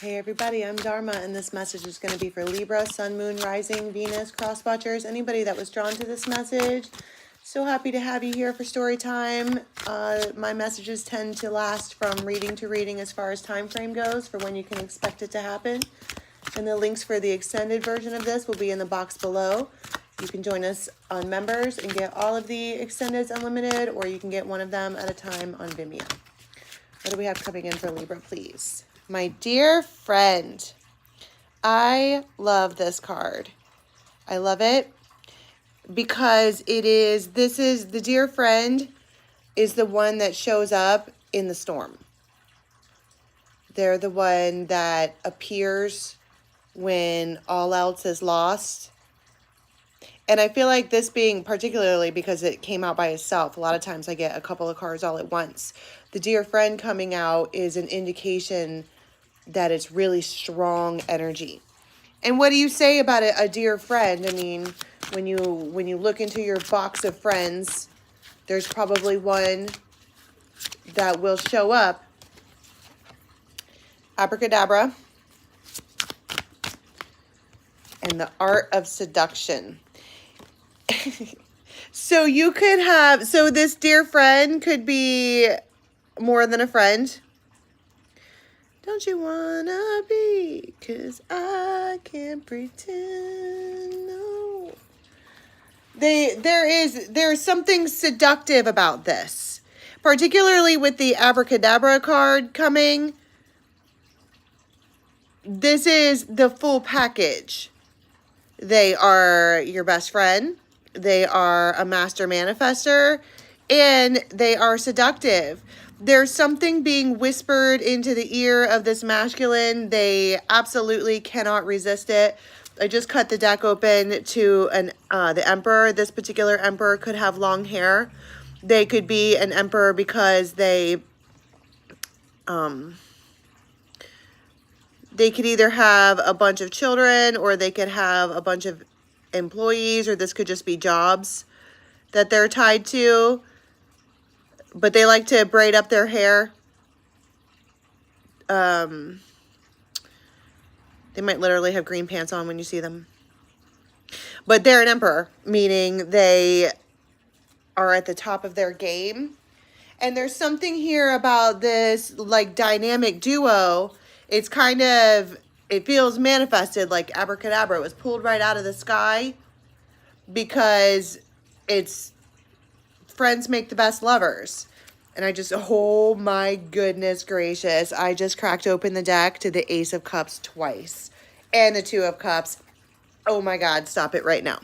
Hey everybody, I'm Dharma, and this message is going to be for Libra, Sun, Moon, Rising, Venus, cross-watchers, anybody that was drawn to this message. So happy to have you here for story time. My messages tend to last from reading to reading as far as time frame goes for when you can expect it to happen. And the links for the extended version of this will be in the box below. You can join us on members and get all of the extendeds unlimited, or you can get one of them at a time on Vimeo. What do we have coming in for Libra, please? My dear friend, I love this card. I love it because this is the dear friend is the one that shows up in the storm. They're the one that appears when all else is lost. And I feel like this being particularly because it came out by itself. A lot of times I get a couple of cards all at once. The dear friend coming out is an indication that it's really strong energy. And what do you say about a dear friend? I mean, when you look into your box of friends, there's probably one that will show up. Abracadabra. And the art of seduction. So you could have, so this dear friend could be more than a friend. Don't you wanna be, 'cause I can't pretend, no. There's something seductive about this. Particularly with the abracadabra card coming. This is the full package. They are your best friend. They are a master manifester, and they are seductive. There's something being whispered into the ear of this masculine. They absolutely cannot resist it. I just cut the deck open to the Emperor. This particular Emperor could have long hair. They could be an Emperor because they could either have a bunch of children, or they could have a bunch of employees, or this could just be jobs that they're tied to. But they like to braid up their hair. They might literally have green pants on when you see them. But they're an emperor, meaning they are at the top of their game. And there's something here about this like dynamic duo. It's kind of, it feels manifested like abracadabra. It was pulled right out of the sky because it's friends make the best lovers. And I just, oh my goodness gracious. I just cracked open the deck to the Ace of Cups twice. And the Two of Cups. Oh my God, stop it right now.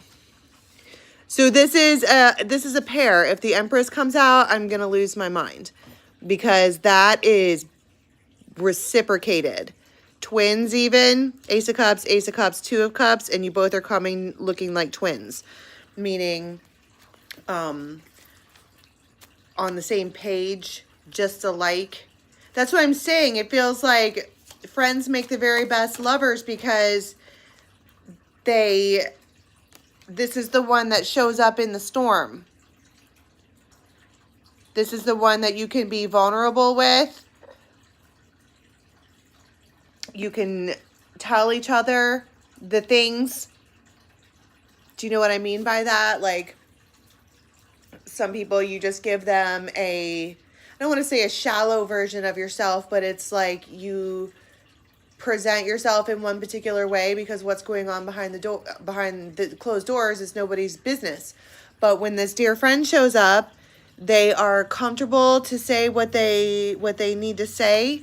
So this is a pair. If the Empress comes out, I'm going to lose my mind. Because that is reciprocated. Twins even. Ace of Cups, Two of Cups. And you both are coming looking like twins. Meaning, on the same page, just alike. That's what I'm saying. It feels like friends make the very best lovers because this is the one that shows up in the storm. This is the one that you can be vulnerable with. You can tell each other the things. Do you know what I mean by that? Like, some people, you just give them I don't want to say a shallow version of yourself, but it's like you present yourself in one particular way because what's going on behind the closed doors is nobody's business. But when this dear friend shows up, they are comfortable to say what they need to say.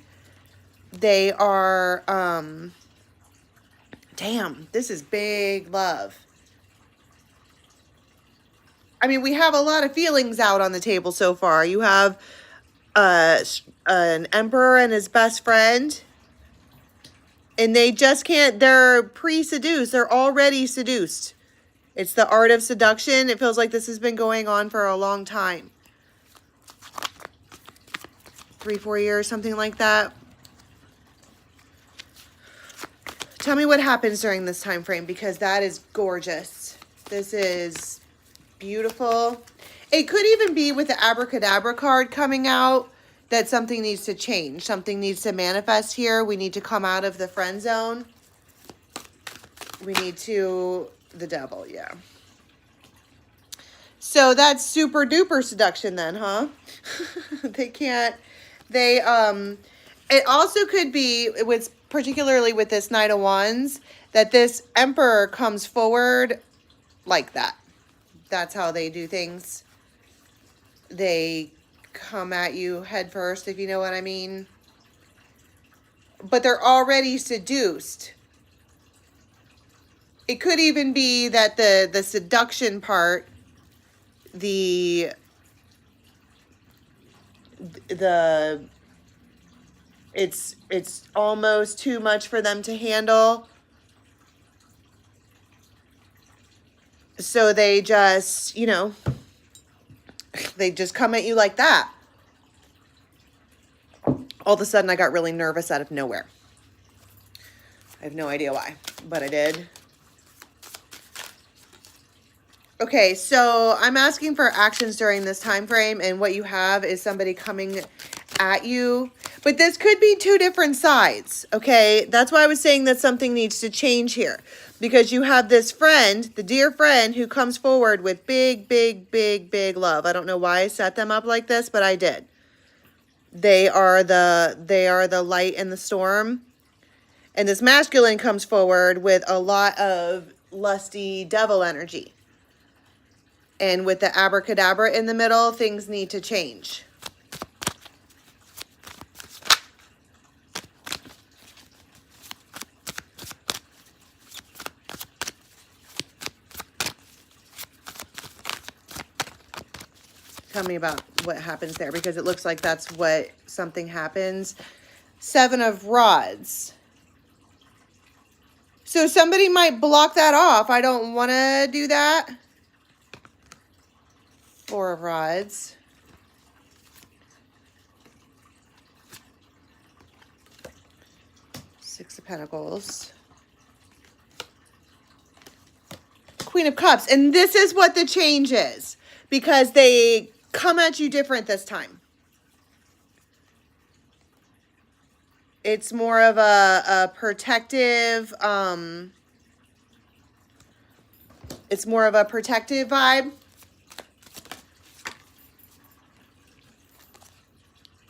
They are, damn, this is big love. I mean, we have a lot of feelings out on the table so far. You have an emperor and his best friend. And they just can't, they're pre-seduced. They're already seduced. It's the art of seduction. It feels like this has been going on for a long time. 3-4 years, something like that. Tell me what happens during this time frame, because that is gorgeous. This is beautiful. It could even be with the abracadabra card coming out. that something needs to change. Something needs to manifest here. We need to come out of the friend zone. We need to, the devil, yeah. So that's super duper seduction then, huh? They can't, they, it also could be, with particularly with this Knight of Wands, that this Emperor comes forward like that. That's how they do things. They come at you head first, if you know what I mean. But they're already seduced. It could even be that the seduction part, it's almost too much for them to handle. So they just, you know, they just come at you like that. All of a sudden I got really nervous out of nowhere. I have no idea why, but I did. Okay, so I'm asking for actions during this time frame, and what you have is somebody coming at you. But this could be two different sides, okay? That's why I was saying that something needs to change here. Because you have this friend, the dear friend, who comes forward with big, big, big, big love. I don't know why I set them up like this, but I did. They are the light in the storm. And this masculine comes forward with a lot of lusty devil energy. And with the abracadabra in the middle, things need to change. Tell me about what happens there, because it looks like that's what something happens. 7 of Rods. So somebody might block that off. I don't want to do that. 4 of Rods. Six of Pentacles. Queen of Cups. And this is what the change is, because they come at you different this time. It's more of a protective, it's more of a protective vibe.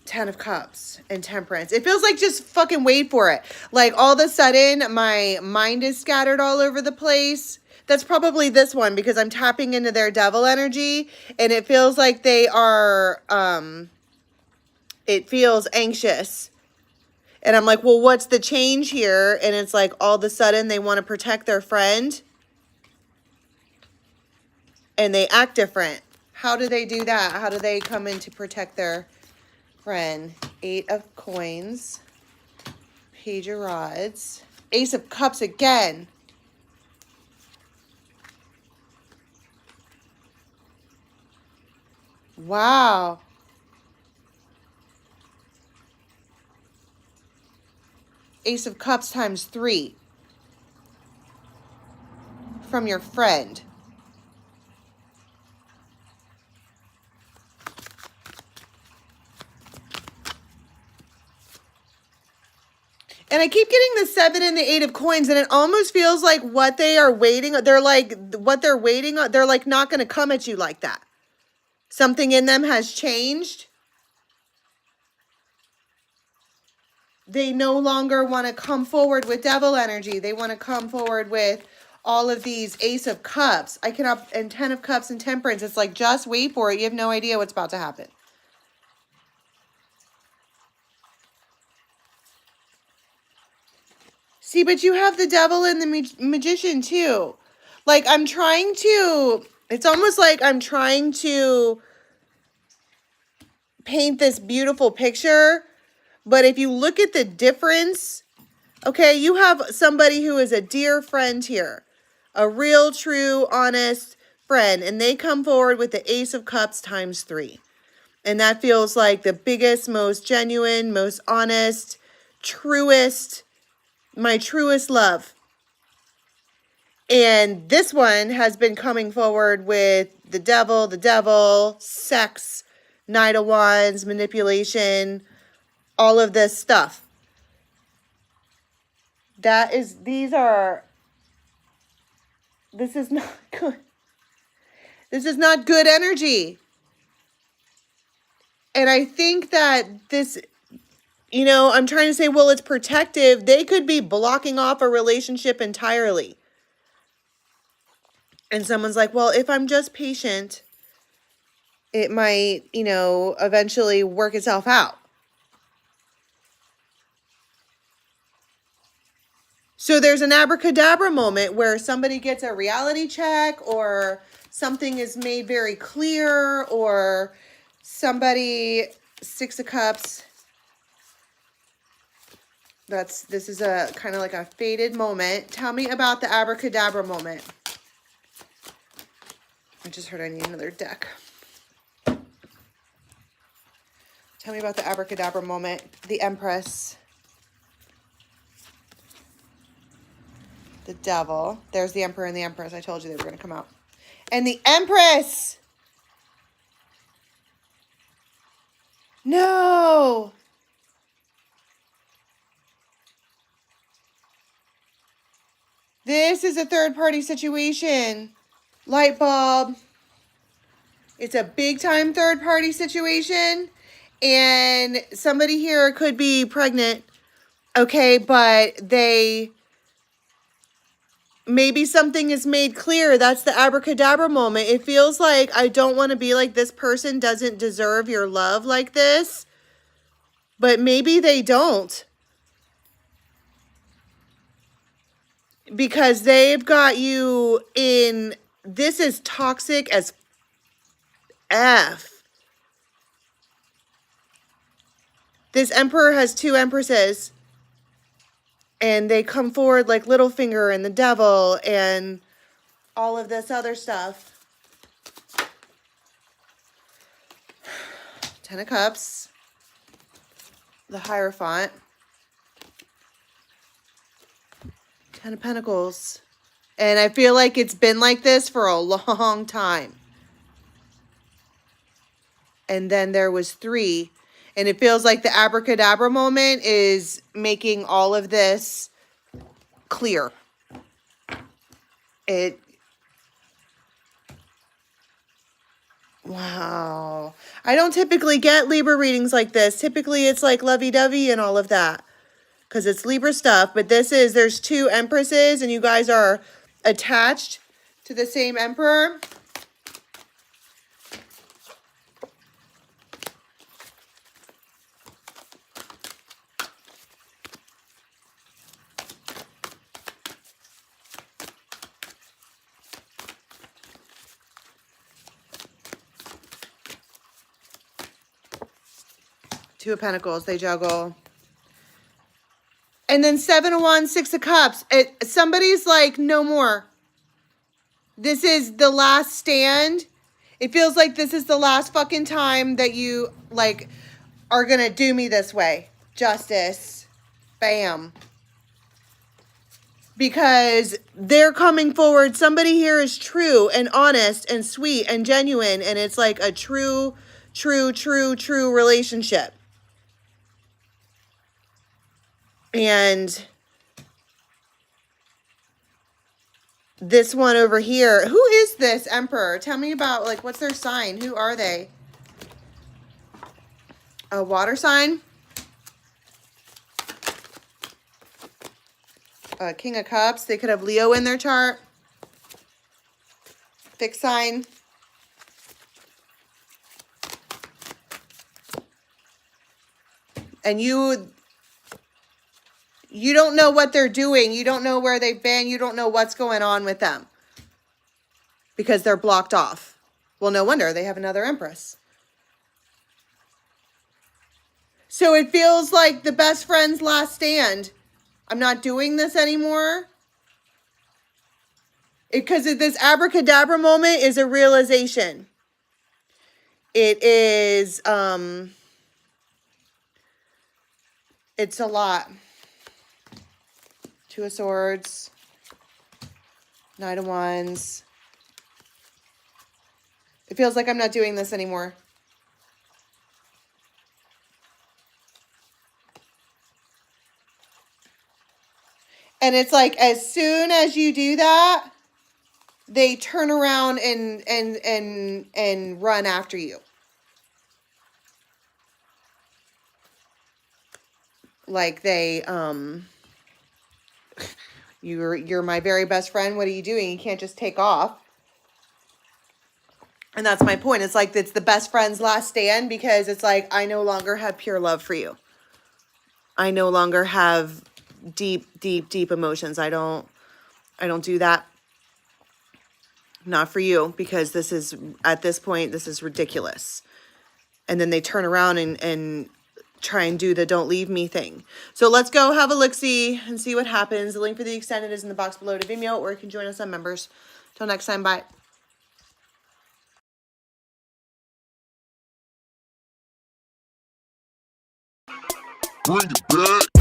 10 of Cups and Temperance. It feels like just fucking wait for it. Like all of a sudden my mind is scattered all over the place. That's probably this one, because I'm tapping into their devil energy, and it feels like they are, it feels anxious. And I'm like, well, what's the change here? And it's like all of a sudden they want to protect their friend. And they act different. How do they do that? How do they come in to protect their friend? 8 of Coins. Page of Rods. Ace of Cups again. Wow. Ace of Cups times 3 from your friend. And I keep getting the 7 and the 8 of Coins, and it almost feels like what they are waiting, they're like, what they're waiting on, they're like not going to come at you like that. Something in them has changed. They no longer want to come forward with devil energy. They want to come forward with all of these Ace of Cups. I cannot, and 10 of Cups and Temperance. It's like, just wait for it. You have no idea what's about to happen. See, but you have the devil and the magician too. Like, I'm trying to, it's almost like I'm trying to paint this beautiful picture. But if you look at the difference, okay, you have somebody who is a dear friend here. A real, true, honest friend. And they come forward with the Ace of Cups times 3. And that feels like the biggest, most genuine, most honest, truest, my truest love. And this one has been coming forward with the devil, sex, Knight of Wands, manipulation, all of this stuff. This is not good. This is not good energy. And I think that this, you know, I'm trying to say, well, it's protective. They could be blocking off a relationship entirely. And someone's like, well, if I'm just patient, it might, you know, eventually work itself out. So there's an abracadabra moment where somebody gets a reality check, or something is made very clear, or somebody, Six of Cups. This is a kind of like a faded moment. Tell me about the abracadabra moment. I just heard I need another deck. Tell me about the abracadabra moment. The Empress. The Devil. There's the Emperor and the Empress. I told you they were going to come out. And the Empress! No! This is a third-party situation. Light bulb. It's a big-time third-party situation. And somebody here could be pregnant. Okay, but maybe something is made clear. That's the abracadabra moment. It feels like, I don't want to be like, this person doesn't deserve your love like this. But maybe they don't. Because they've got you in, this is toxic as F. This Emperor has two Empresses. And they come forward like Littlefinger and the Devil and all of this other stuff. Ten of Cups. The Hierophant. Ten of Pentacles. And I feel like it's been like this for a long time. And then there was 3. And it feels like the abracadabra moment is making all of this clear. Wow. I don't typically get Libra readings like this. Typically it's like lovey-dovey and all of that, because it's Libra stuff. But there's 2 Empresses and you guys are attached to the same Emperor. Two of Pentacles, they juggle. And then 7 of Wands, 6 of Cups. Somebody's like, no more. This is the last stand. It feels like this is the last fucking time that you, like, are going to do me this way. Justice. Bam. Because they're coming forward. Somebody here is true and honest and sweet and genuine. And it's like a true relationship. And this one over here, who is this Emperor? Tell me about, like, what's their sign? Who are they? A water sign? King of Cups. They could have Leo in their chart. Fixed sign. And you don't know what they're doing. You don't know where they've been. You don't know what's going on with them. Because they're blocked off. Well, no wonder. They have another Empress. So it feels like the best friend's last stand. I'm not doing this anymore. Because this abracadabra moment is a realization. It is, it's a lot. 2 of Swords, Knight of Wands. It feels like I'm not doing this anymore. And it's like, as soon as you do that, they turn around and run after you. Like they, you're my very best friend. What are you doing? You can't just take off. And that's my point. It's like, it's the best friend's last stand, because it's like, I no longer have pure love for you. I no longer have deep, deep, deep emotions. I don't do that. Not for you, because this is, at this point, this is ridiculous. And then they turn around and try and do the don't leave me thing. So let's go have a look-see and see what happens. The link for the extended is in the box below to Vimeo, or you can join us on members. Till next time, bye. Bring it back.